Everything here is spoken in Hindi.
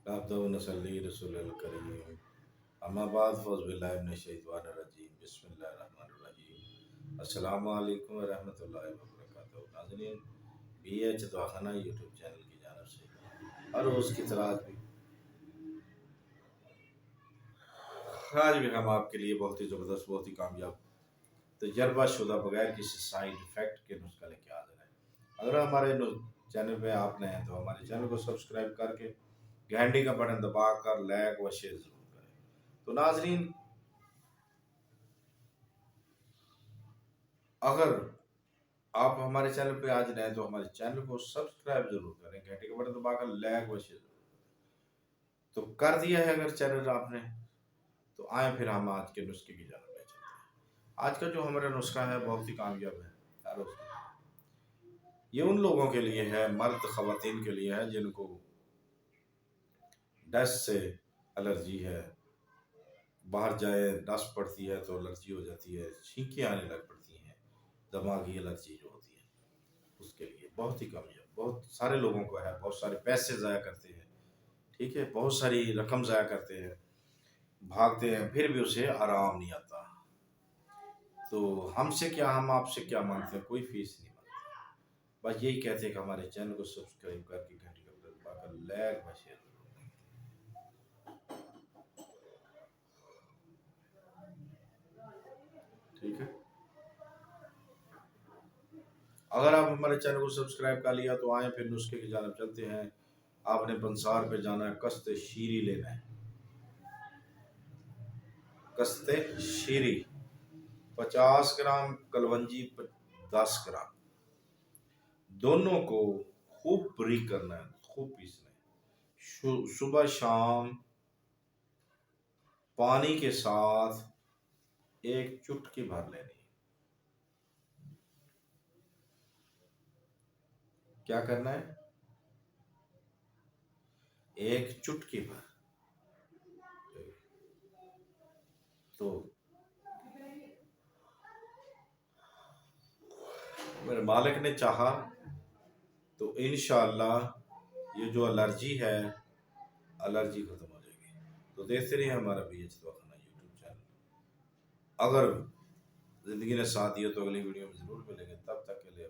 नसल्ली रसूलुल करीम अम्मा बाद फ़ौज़बिल्लाहि मिनश्शैतानिर्रजीम बिस्मिल्लाहिर्रहमानिर्रहीम अस्सलामु अलैकुम व रहमतुल्लाहि व बरकातहू। नाज़रीन, BH दवाखाना यूट्यूब चैनल की जानिब से हर रोज़ की तरह आज भी हम आपके लिए बहुत ही ज़बरदस्त, बहुत ही कामयाब, तजर्बा शुदा, बगैर किसी साइड इफ़ेक्ट के नुस्खा लेके हाज़िर है। अगर हमारे चैनल पे आप नए हैं तो हमारे चैनल को सब्सक्राइब करके घंटी का बटन दबाकर लाइक व शेयर ज़रूर करें। तो नाज़रीन, अगर आप हमारे चैनल पे आज नए तो हमारे चैनल को सब्सक्राइब जरूर करें, घंटे का बटन दबाकर लाइक व शेयर तो कर दिया है। अगर चैनल आपने तो आए फिर हम आज के नुस्खे की जानब ले चलते हैं। आज का जो हमारा नुस्खा है बहुत ही कामयाब है। ये उन लोगों के लिए है, मर्द ख़वातीन के लिए है, जिनको डस्ट से एलर्जी है, बाहर जाए डस्ट पड़ती है तो एलर्जी हो जाती है, छींकें आने लग पड़ती हैं, दिमागी एलर्जी जो होती है उसके लिए बहुत ही कामयाब, बहुत सारे लोगों को है। बहुत सारे पैसे ज़ाया करते हैं, ठीक है, बहुत सारी रकम ज़ाया करते हैं, भागते हैं, फिर भी उसे आराम नहीं आता। तो हमसे क्या, हम आपसे क्या मांगते हैं? कोई फीस नहीं मांगते, बस यही कहते हैं कि हमारे चैनल को सब्सक्राइब करके घंटी का बटन दबाकर लाइक व शेयर करो। ठीक है, अगर आप हमारे चैनल को सब्सक्राइब कर लिया तो आए फिर नुस्खे की जानब चलते हैं। आपने पंसार पे जाना है, कस्ते शीरी लेना है। कस्ते शीरी 50 ग्राम, कलवंजी 10 ग्राम, दोनों को खूब बारीक करना है, खूब पीसना है। सुबह शाम पानी के साथ एक चुटकी भर लेनी है। क्या करना है? एक चुटकी भर। तो मेरे मालिक ने चाहा तो इंशाअल्लाह ये जो एलर्जी है, एलर्जी खत्म हो जाएगी। तो देखते रहिए हमारा BH दवाखाना यूट्यूब चैनल। अगर ज़िंदगी ने साथ दिया तो अगली वीडियो में ज़रूर मिलेंगे। तब तक के लिए